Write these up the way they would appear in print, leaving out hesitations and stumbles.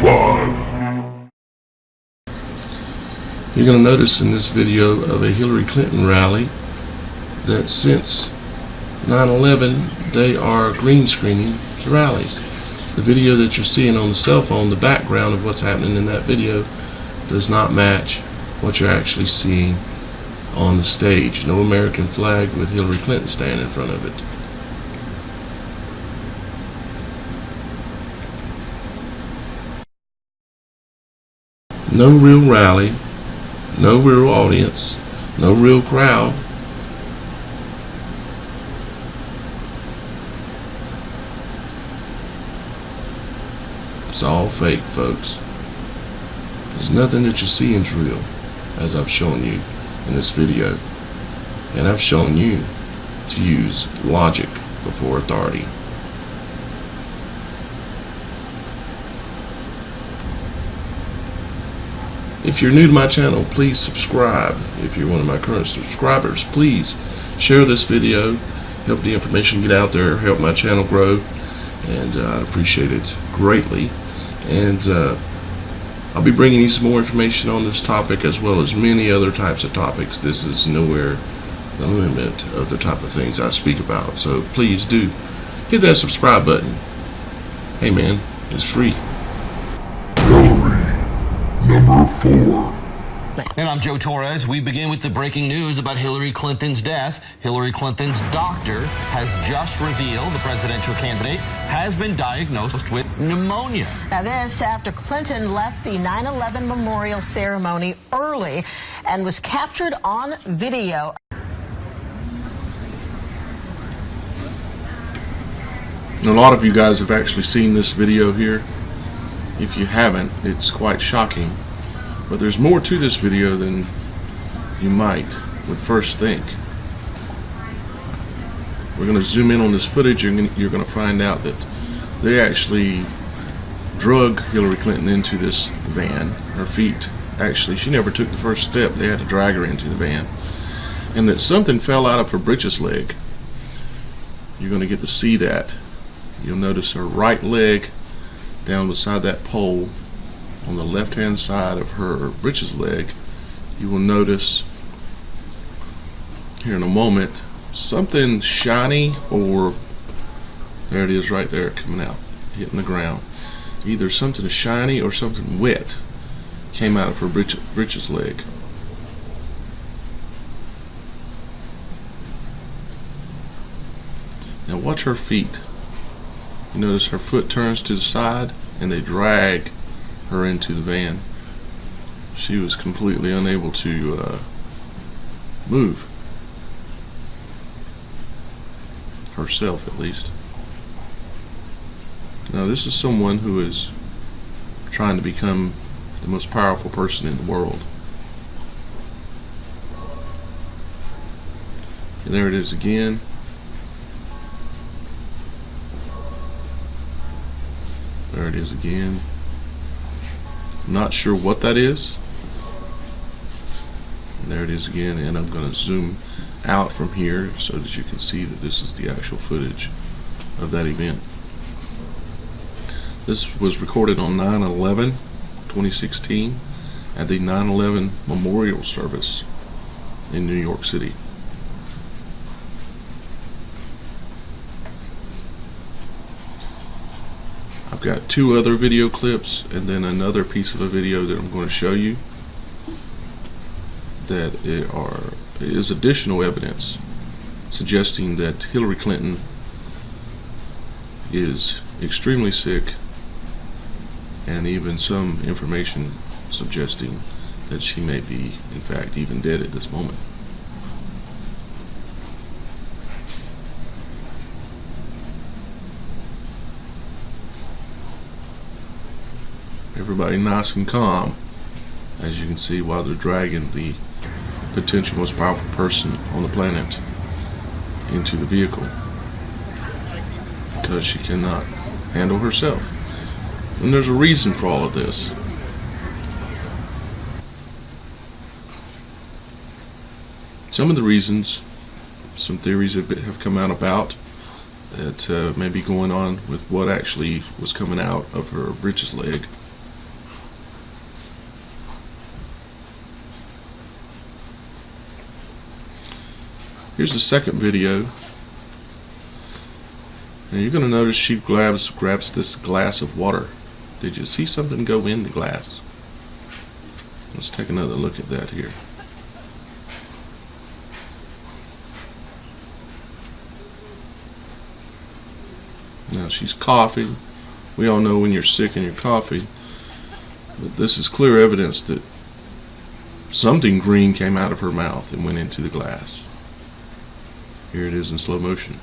5. You're going to notice in this video of a Hillary Clinton rally that since 9/11 they are green screening the rallies. The video that you're seeing on the cell phone, the background of what's happening in that video does not match what you're actually seeing on the stage. No American flag with Hillary Clinton standing in front of it. No real rally, no real audience, no real crowd. It's all fake, folks. There's nothing that you're seeing is real, as I've shown you in this video. And I've shown you to use logic before authority. If you're new to my channel, please subscribe. If you're one of my current subscribers, please share this video, help the information get out there, help my channel grow, and I'd appreciate it greatly. And I'll be bringing you some more information on this topic as well as many other types of topics. This is nowhere the limit of the type of things I speak about. So please do hit that subscribe button. Hey man, it's free. Number 4. And I'm Joe Torres. We begin with the breaking news about Hillary Clinton's death. Hillary Clinton's doctor has just revealed the presidential candidate has been diagnosed with pneumonia. Now this after Clinton left the 9/11 memorial ceremony early and was captured on video. And a lot of you guys have actually seen this video here. If you haven't, it's quite shocking. But there's more to this video than you would first think. We're going to zoom in on this footage. You're going to find out that they actually drug Hillary Clinton into this van. Her feet, actually, she never took the first step. They had to drag her into the van. And that something fell out of her breeches leg. You're going to get to see that. You'll notice her right leg down beside that pole on the left hand side of her breeches leg. You will notice here in a moment something shiny, or there it is right there coming out, hitting the ground. Either something shiny or something wet came out of her breeches leg. Now watch her feet. You notice her foot turns to the side and they drag her into the van. She was completely unable to move herself, at least. Now this is someone who is trying to become the most powerful person in the world. And there it is again. There it is again. Not sure what that is. And there it is again, and I'm going to zoom out from here so that you can see that this is the actual footage of that event. This was recorded on 9/11/2016 at the 9/11 memorial service in New York City. I've got 2 other video clips and then another piece of a video that I'm going to show you that is additional evidence suggesting that Hillary Clinton is extremely sick, and even some information suggesting that she may be in fact even dead at this moment. Everybody nice and calm, as you can see, while they're dragging the potential most powerful person on the planet into the vehicle because she cannot handle herself. And there's a reason for all of this. Some of the reasons, some theories have come out about that may be going on with what actually was coming out of her breeches leg Here's the second video. And you're going to notice she grabs this glass of water. Did you see something go in the glass? Let's take another look at that here. Now she's coughing. We all know when you're sick and you're coughing. But this is clear evidence that something green came out of her mouth and went into the glass. Here it is in slow motion.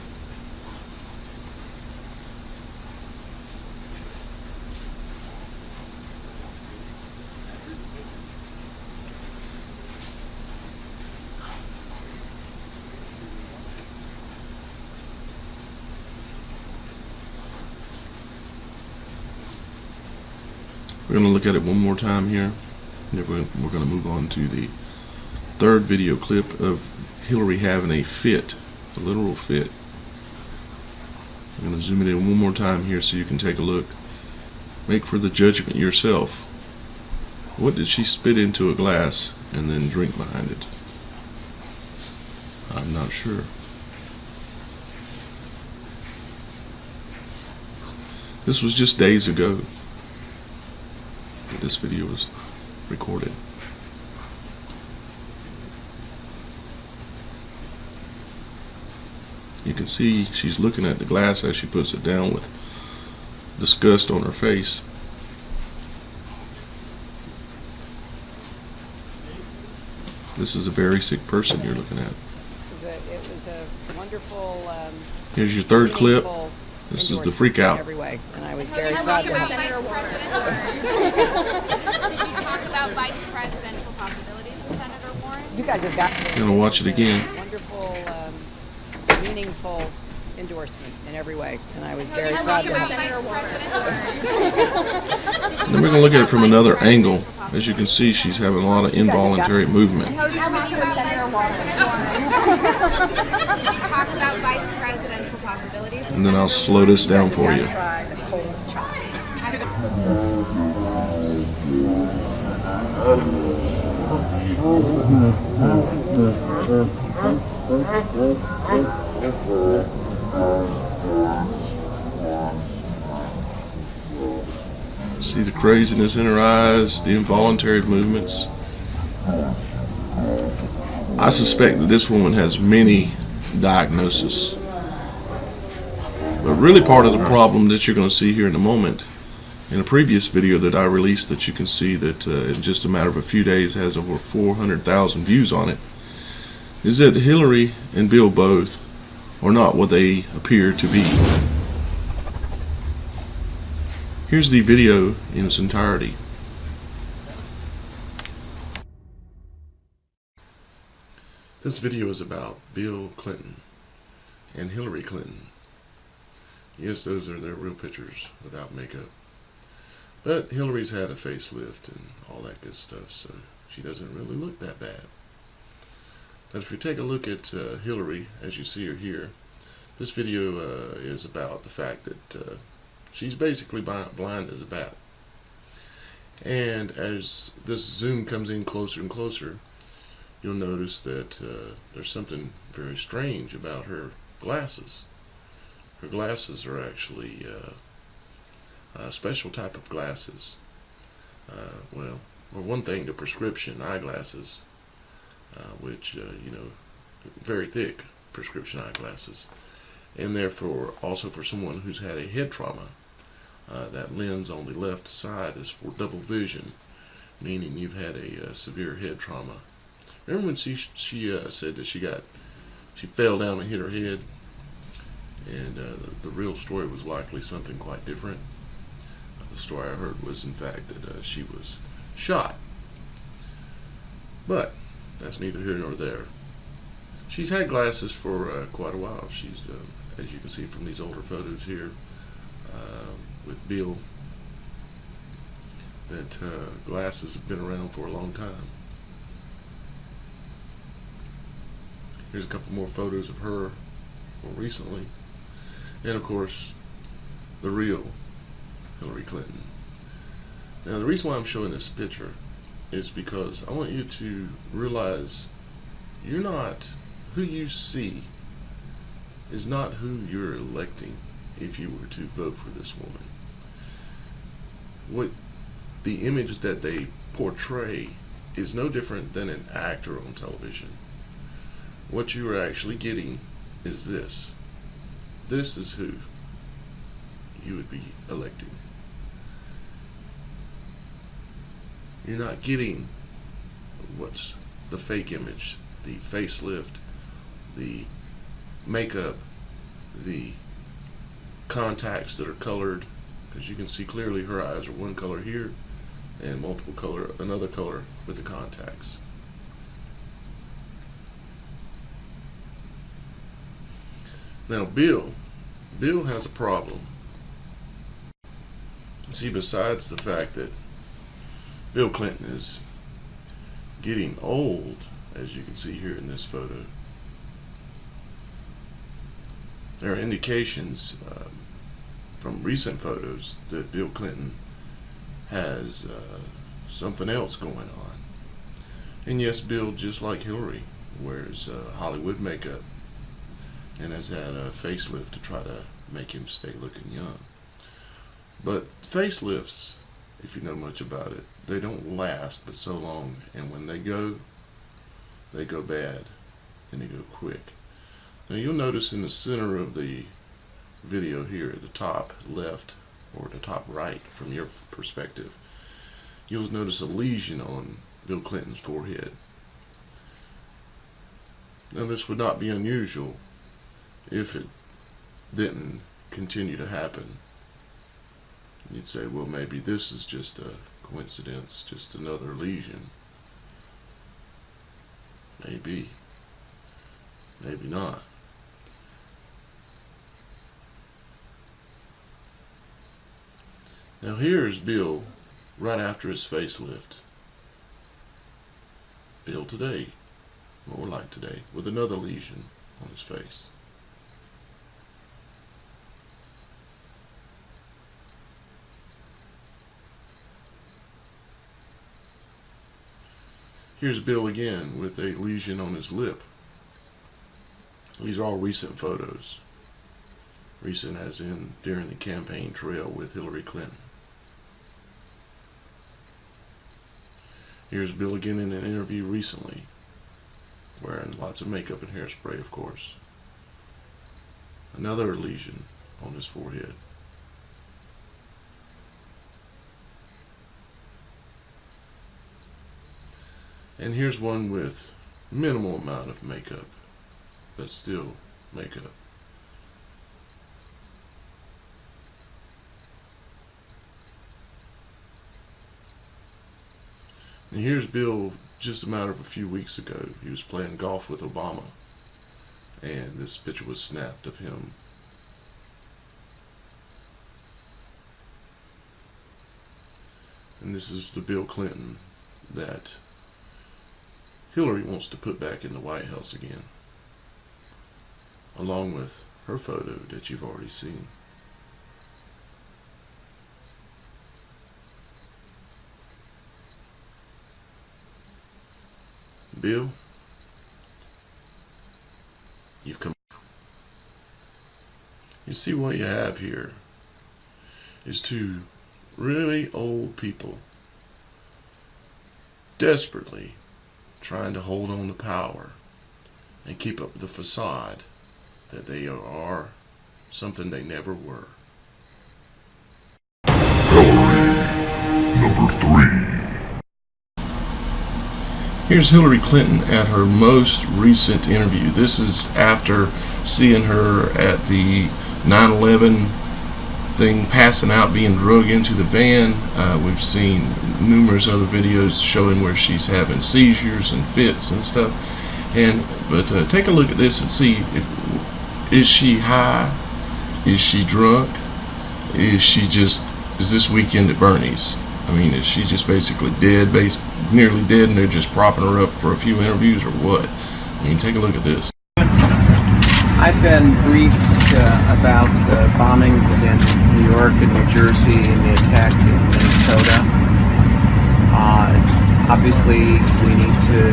We're going to look at it one more time here. Then we're going to move on to the third video clip of Hillary having a fit, a literal fit. I'm going to zoom it in one more time here so you can take a look. Make for the judgment yourself. What did she spit into a glass and then drink behind it? I'm not sure. This was just days ago that this video was recorded. You can see she's looking at the glass as she puts it down with disgust on her face. This is a very sick person you're looking at. It was a wonderful. Here's your third clip. This is the freak out. Every way, and I was very proud to have Did you talk about vice presidential possibilities with Senator Warren? You guys have got. I'm gonna watch it again. Wonderful, meaningful endorsement in every way, and I was very proud to have. Then we're gonna look at it from another angle. As you can see, she's having a lot of involuntary movement. Did you talk about vice presidential possibilities? And then I'll slow this down for you. See the craziness in her eyes, the involuntary movements. I suspect that this woman has many diagnoses. But really part of the problem that you're going to see here in a moment, in a previous video that I released that you can see that in just a matter of a few days has over 400,000 views on it, is that Hillary and Bill both are not what they appear to be. Here's the video in its entirety. This video is about Bill Clinton and Hillary Clinton. Yes, those are their real pictures without makeup. But Hillary's had a facelift and all that good stuff, so she doesn't really look that bad. But if you take a look at Hillary, as you see her here, this video is about the fact that she's basically blind as a bat. And as this zoom comes in closer and closer, you'll notice that there's something very strange about her glasses. Her glasses are actually a special type of glasses. Well, for one thing, the prescription eyeglasses, which, you know, very thick prescription eyeglasses. And therefore, also for someone who's had a head trauma, that lens on the left side is for double vision, meaning you've had a severe head trauma. Remember when she said that she fell down and hit her head, and the real story was likely something quite different. The story I heard was in fact that she was shot. But that's neither here nor there. She's had glasses for quite a while. She's, as you can see from these older photos here, with Bill, that glasses have been around for a long time. Here's a couple more photos of her more recently, and of course the real Hillary Clinton. Now the reason why I'm showing this picture is because I want you to realize you're not who you see is not who you're electing if you were to vote for this woman. What the image that they portray is no different than an actor on television. What you are actually getting is this. This is who you would be electing. You're not getting what's the fake image, the facelift, the makeup, the contacts that are colored, because you can see clearly her eyes are one color here and multiple color, another color with the contacts. Now Bill has a problem. See, besides the fact that Bill Clinton is getting old, as you can see here in this photo, there are indications from recent photos that Bill Clinton has something else going on. And yes, Bill, just like Hillary, wears Hollywood makeup and has had a facelift to try to make him stay looking young. But facelifts, if you know much about it, they don't last but so long, and when they go bad, and they go quick. Now you'll notice in the center of the video here, at the top left or the top right from your perspective, you'll notice a lesion on Bill Clinton's forehead. Now this would not be unusual if it didn't continue to happen. You'd say, well, maybe this is just a coincidence, just another lesion. Maybe. Maybe not. Now here's Bill right after his facelift. Bill today, more like today, with another lesion on his face. Here's Bill again with a lesion on his lip. These are all recent photos. Recent as in during the campaign trail with Hillary Clinton. Here's Bill again in an interview recently, wearing lots of makeup and hairspray, of course. Another lesion on his forehead. And here's one with minimal amount of makeup, but still makeup. And here's Bill just a matter of a few weeks ago. He was playing golf with Obama, and this picture was snapped of him. And this is the Bill Clinton that Hillary wants to put back in the White House again, along with her photo that you've already seen. Bill, you've come. You see what you have here is two really old people desperately trying to hold on to power and keep up the facade that they are something they never were. Here's Hillary Clinton at her most recent interview. This is after seeing her at the 9/11 thing, passing out, being drugged into the van. We've seen numerous other videos showing where she's having seizures and fits and stuff. But take a look at this and see, is she high? Is she drunk? Is this weekend at Bernie's? I mean, is she just basically dead, nearly dead, and they're just propping her up for a few interviews, or what? I mean, take a look at this. I've been briefed about the bombings in New York and New Jersey and the attack in Minnesota. Obviously, we need to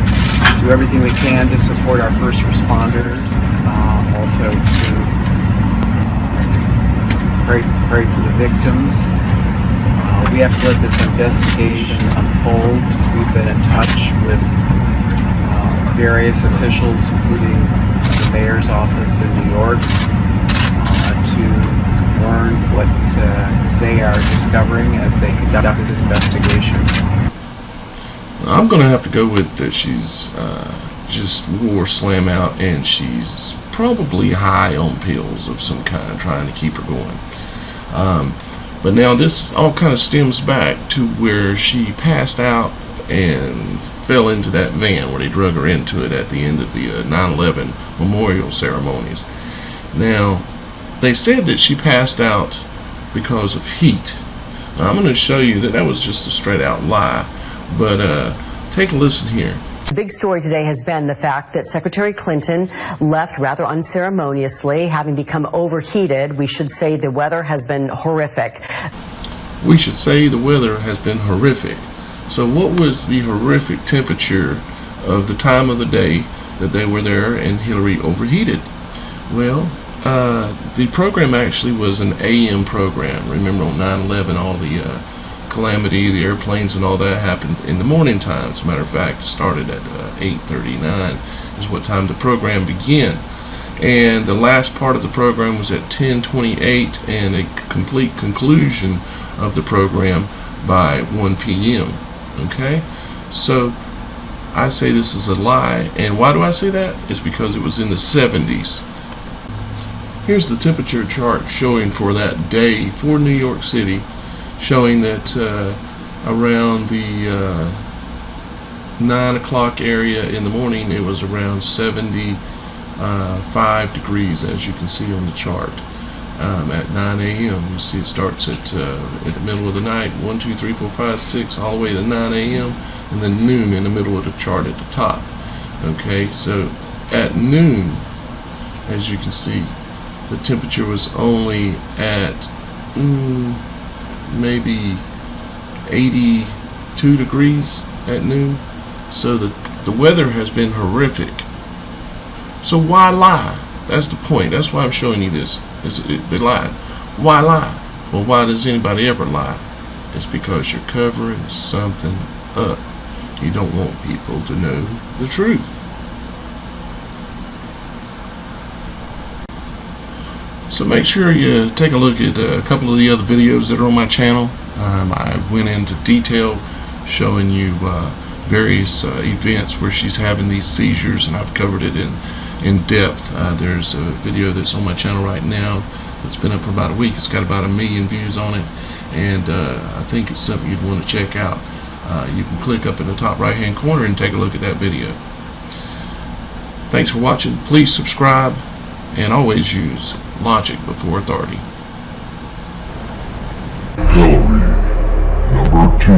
do everything we can to support our first responders, also to pray for the victims. We have to let this investigation unfold. We've been in touch with various officials, including the mayor's office in New York, to learn what they are discovering as they conduct this investigation. I'm going to have to go with that she's just wore Slam Out, and she's probably high on pills of some kind, trying to keep her going. But now this all kind of stems back to where she passed out and fell into that van where they drug her into it at the end of the 9/11 memorial ceremonies. Now, they said that she passed out because of heat. Now, I'm going to show you that that was just a straight out lie, but take a listen here. The big story today has been the fact that Secretary Clinton left rather unceremoniously, having become overheated. We should say the weather has been horrific. We should say the weather has been horrific. So what was the horrific temperature of the time of the day that they were there and Hillary overheated? Well, the program actually was an AM program. Remember on 9/11, all the calamity, the airplanes and all that happened in the morning time. As a matter of fact, it started at 8:39 is what time the program began. And the last part of the program was at 10:28 and a complete conclusion of the program by 1 p.m. Okay? So I say this is a lie. And why do I say that? It's because it was in the 70s. Here's the temperature chart showing for that day for New York City, showing that around the 9 o'clock area in the morning it was around 75 degrees, as you can see on the chart. At 9 a.m. you see it starts at the middle of the night, 1, 2, 3, 4, 5, 6, all the way to 9 a.m. and then noon in the middle of the chart at the top. Okay, so at noon, as you can see, the temperature was only at maybe 82 degrees at noon. So the weather has been horrific. So why lie? That's the point. That's why I'm showing you this. They lied. Why lie? Well, why does anybody ever lie? It's because you're covering something up. You don't want people to know the truth. So make sure you take a look at a couple of the other videos that are on my channel. I went into detail showing you various events where she's having these seizures, and I've covered it in depth. There's a video that's on my channel right now that's been up for about a week. It's got about 1 million views on it, and I think it's something you'd want to check out. You can click up in the top right hand corner and take a look at that video. Thanks for watching. Please subscribe, and always use logic before authority. Hillary, number 2.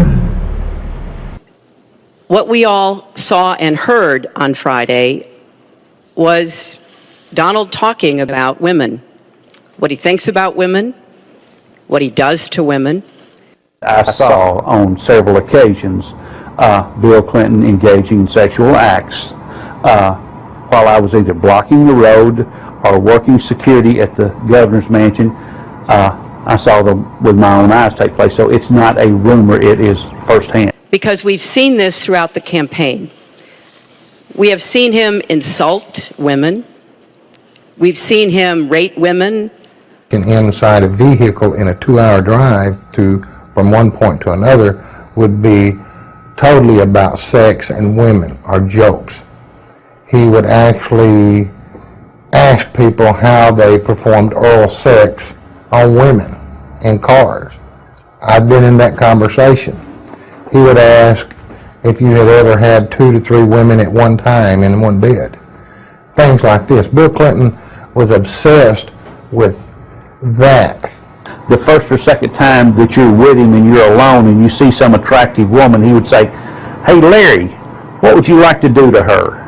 What we all saw and heard on Friday was Donald talking about women, what he thinks about women, what he does to women. I saw on several occasions Bill Clinton engaging in sexual acts while I was either blocking the road or working security at the governor's mansion. I saw them with my own eyes take place. So it's not a rumor, it is firsthand. Because we've seen this throughout the campaign. We have seen him insult women. We've seen him rate women. Inside a vehicle in a 2-hour drive from one point to another would be totally about sex and women or jokes. He would actually ask people how they performed oral sex on women in cars. I've been in that conversation. He would ask if you had ever had 2 to 3 women at one time in one bed. Things like this. Bill Clinton was obsessed with that. The first or second time that you're with him and you're alone and you see some attractive woman, he would say, "Hey Larry, what would you like to do to her?"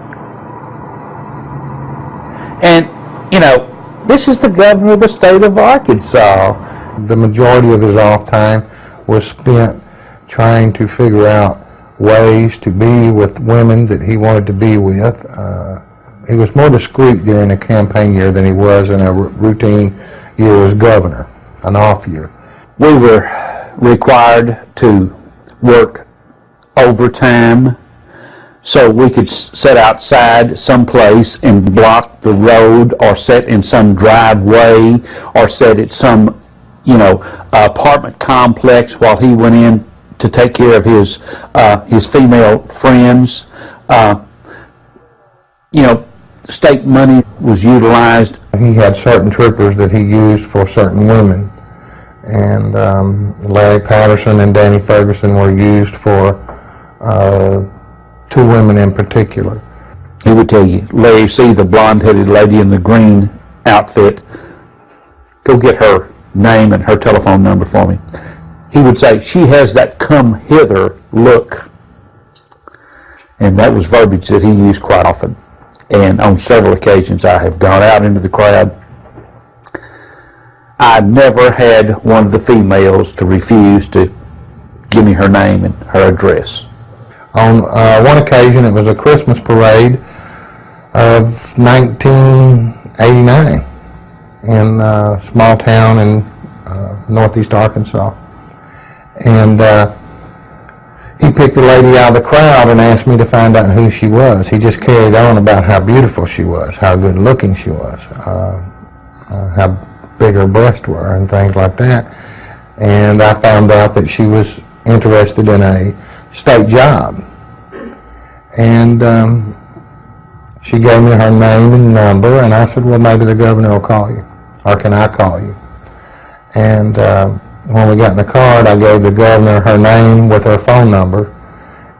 And, you know, this is the governor of the state of Arkansas. The majority of his off time was spent trying to figure out ways to be with women that he wanted to be with. He was more discreet during a campaign year than he was in a routine year as governor, an off year. We were required to work overtime so we could sit outside someplace and block the road, or sit in some driveway, or sit at some, apartment complex while he went in to take care of his female friends. State money was utilized. He had certain troopers that he used for certain women, and Larry Patterson and Danny Ferguson were used for 2 women in particular. He would tell you, Larry, see the blonde-headed lady in the green outfit, go get her name and her telephone number for me. He would say, she has that come hither look. And that was verbiage that he used quite often. And on several occasions I have gone out into the crowd. I never had one of the females to refuse to give me her name and her address. On one occasion, it was a Christmas parade of 1989 in a small town in northeast Arkansas. And he picked a lady out of the crowd and asked me to find out who she was. He just carried on about how beautiful she was, how good looking she was, how big her breasts were and things like that. And I found out that she was interested in a state job. And she gave me her name and number, and I said, well, maybe the governor will call you, or can I call you? And when we got in the car, I gave the governor her name with her phone number,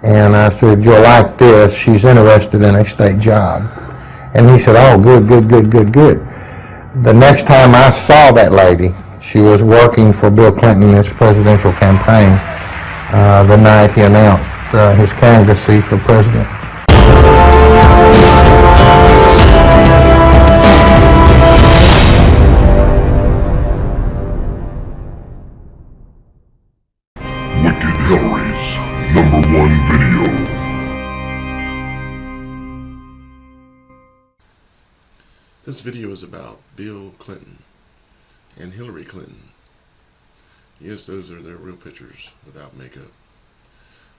and I said, you'll like this, she's interested in a state job. And he said, oh, good, good, good, good, good. The next time I saw that lady, she was working for Bill Clinton in his presidential campaign the night he announced his candidacy for president. Wicked Hillary's #1 video. This video is about Bill Clinton and Hillary Clinton. Yes, those are their real pictures without makeup.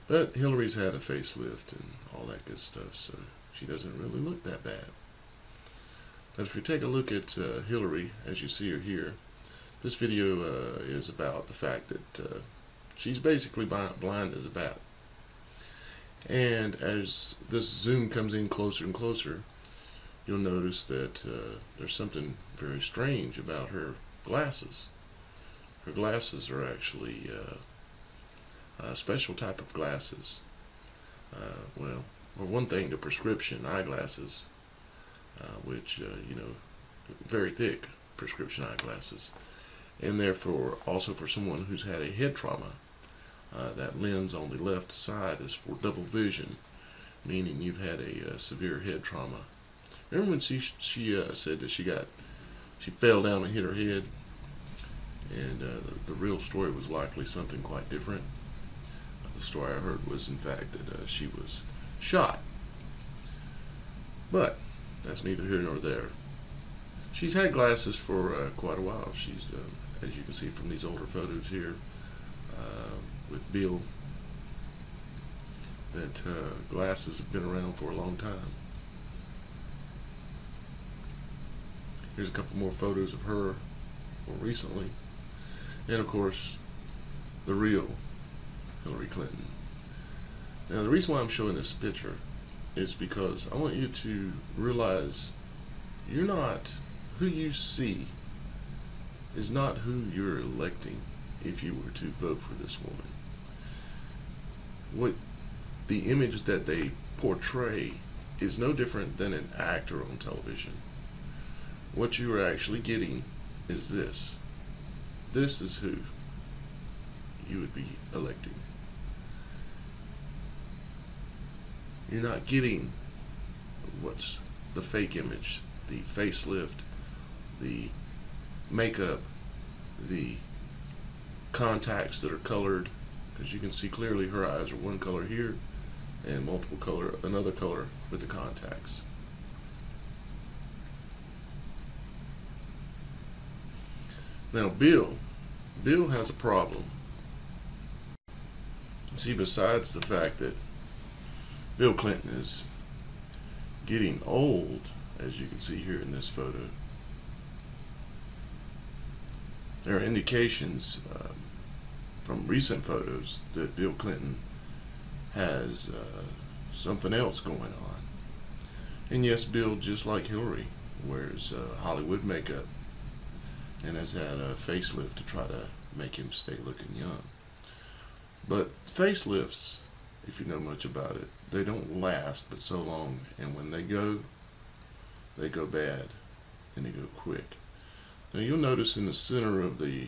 But Hillary's had a facelift and all that good stuff, so she doesn't really look that bad. But if you take a look at Hillary, as you see her here, this video is about the fact that she's basically blind as a bat. And as this zoom comes in closer and closer, you'll notice that there's something very strange about her glasses. Her glasses are actually a special type of glasses. Well, for one thing, the prescription eyeglasses, which, very thick prescription eyeglasses. And therefore, also for someone who's had a head trauma, that lens on the left side is for double vision, meaning you've had a severe head trauma. Remember when she said that she fell down and hit her head, and the real story was likely something quite different. The story I heard was, in fact, that she was shot. But that's neither here nor there. She's had glasses for quite a while. She's, as you can see from these older photos here, with Bill, that glasses have been around for a long time. Here's a couple more photos of her more recently, and of course the real Hillary Clinton. Now the reason why I'm showing this picture is because I want you to realize you're not, who you see is not who you're electing if you were to vote for this woman. What the image that they portray is no different than an actor on television. What you are actually getting is this. This is who you would be electing. You're not getting what's the fake image, the facelift, the makeup, the contacts that are colored, because you can see clearly her eyes are one color here, and another color with the contacts. Now Bill has a problem. See, besides the fact that Bill Clinton is getting old, as you can see here in this photo, there are indications from recent photos that Bill Clinton has something else going on. And yes, Bill, just like Hillary, wears Hollywood makeup and has had a facelift to try to make him stay looking young. But facelifts, if you know much about it, they don't last but so long, and when they go bad, and they go quick. Now you'll notice in the center of the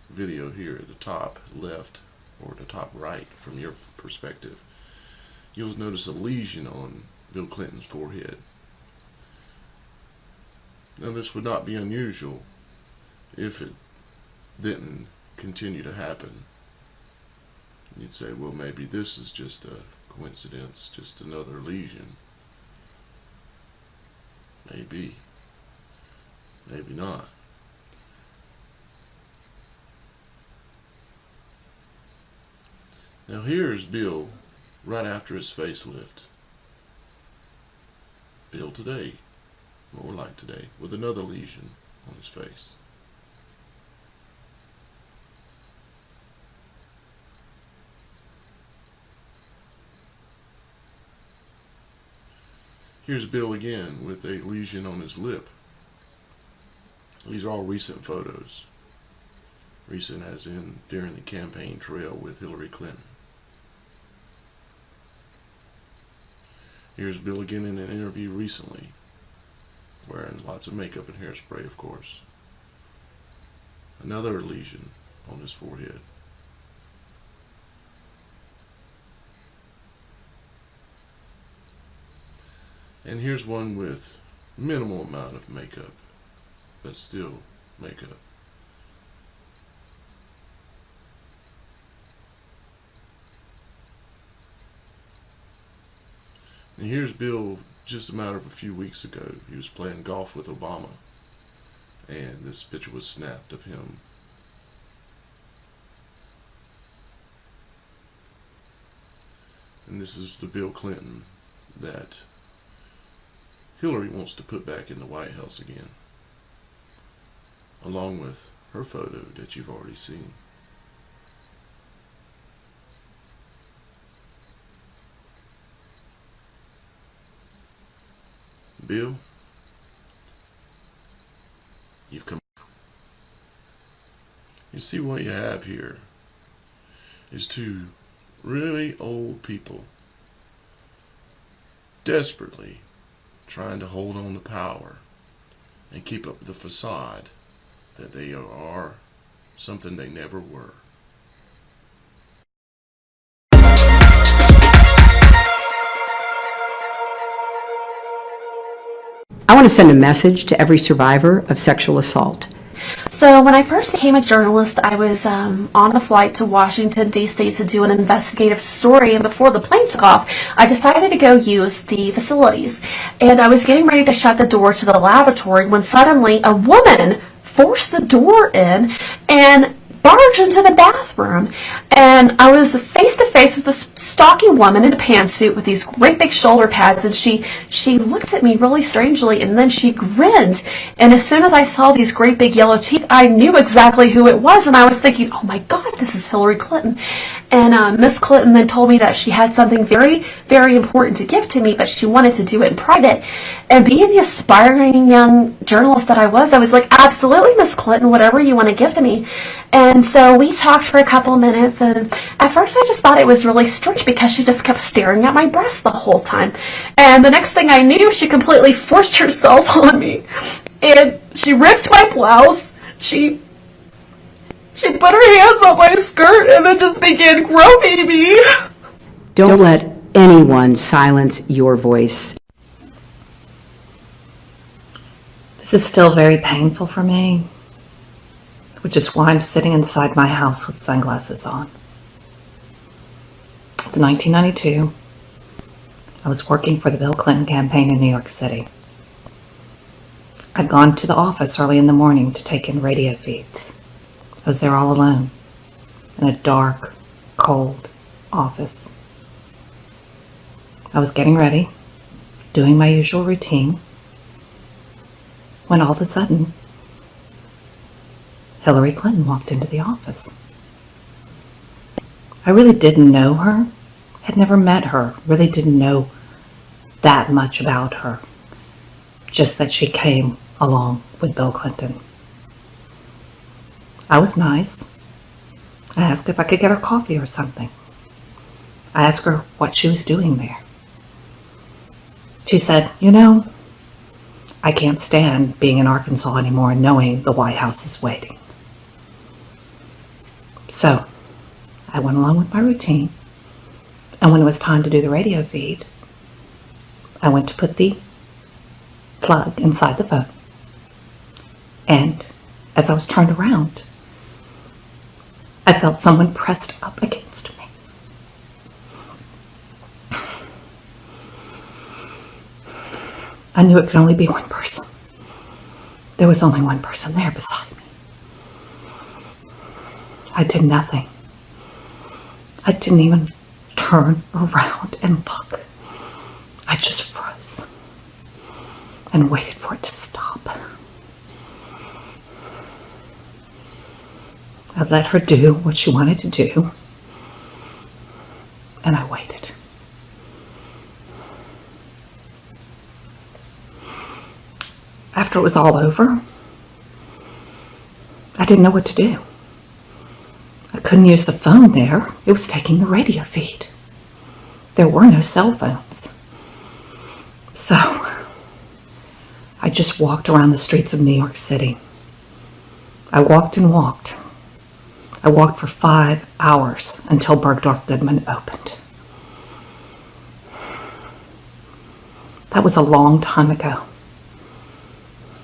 video here, at the top left or the top right from your perspective, you'll notice a lesion on Bill Clinton's forehead. Now this would not be unusual if it didn't continue to happen. You'd say, well, maybe this is just a coincidence, just another lesion. Maybe. Maybe not. Now here's Bill right after his facelift. Bill today, more like today, with another lesion on his face. Here's Bill again with a lesion on his lip. These are all recent photos. Recent as in during the campaign trail with Hillary Clinton. Here's Bill again in an interview recently, wearing lots of makeup and hairspray, of course. Another lesion on his forehead. And here's one with minimal amount of makeup, but still makeup. And here's Bill just a matter of a few weeks ago. He was playing golf with Obama, and this picture was snapped of him. And this is the Bill Clinton that Hillary wants to put back in the White House again, along with her photo that you've already seen. Bill, you've come. You see what you have here is two really old people desperately trying to hold on to power and keep up the facade that they are something they never were. I want to send a message to every survivor of sexual assault. So when I first became a journalist, I was on a flight to Washington, D.C. to do an investigative story, and before the plane took off, I decided to go use the facilities. And I was getting ready to shut the door to the lavatory when suddenly a woman forced the door in and barged into the bathroom. And I was face to face with this stalking woman in a pantsuit with these great big shoulder pads, and she looked at me really strangely, and then she grinned. And as soon as I saw these great big yellow teeth, I knew exactly who it was, and I was thinking, oh my God, this is Hillary Clinton. And Miss Clinton then told me that she had something very, very important to give to me, but she wanted to do it in private. And being the aspiring young journalist that I was like, absolutely, Miss Clinton, whatever you want to give to me. And so we talked for a couple minutes, and at first I just thought it was really strange because she just kept staring at my breasts the whole time. And the next thing I knew, she completely forced herself on me. And she ripped my blouse, she put her hands on my skirt, and then just began groping me. Don't let anyone silence your voice. This is still very painful for me, which is why I'm sitting inside my house with sunglasses on. It's 1992. I was working for the Bill Clinton campaign in New York City. I'd gone to the office early in the morning to take in radio feeds. I was there all alone, in a dark, cold office. I was getting ready, doing my usual routine, when all of a sudden, Hillary Clinton walked into the office. I really didn't know her, had never met her, really didn't know that much about her, just that she came along with Bill Clinton. I was nice. I asked if I could get her coffee or something. I asked her what she was doing there. She said, "You know, I can't stand being in Arkansas anymore and knowing the White House is waiting." So I went along with my routine, and when it was time to do the radio feed, I went to put the plug inside the phone. And as I was turned around, I felt someone pressed up against me. I knew it could only be one person. There was only one person there beside me. I did nothing. I didn't even turn around and look. I just froze and waited for it to stop. I let her do what she wanted to do, and I waited. After it was all over, I didn't know what to do. I couldn't use the phone there. It was taking the radio feed. There were no cell phones. So I just walked around the streets of New York City. I walked and walked. I walked for 5 hours until Bergdorf Goodman opened. That was a long time ago,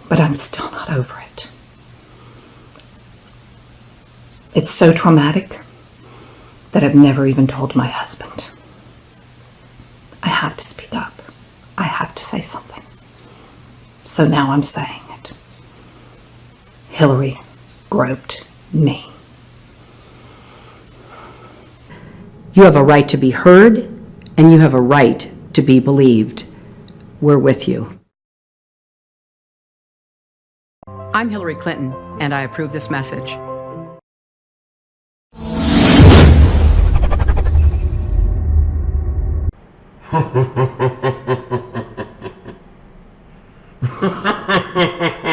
but I'm still not over it. It's so traumatic that I've never even told my husband. I have to speak up. I have to say something. So now I'm saying it. Hillary groped me. You have a right to be heard, and you have a right to be believed. We're with you. I'm Hillary Clinton, and I approve this message. Ha ha ha ha ha ha ha.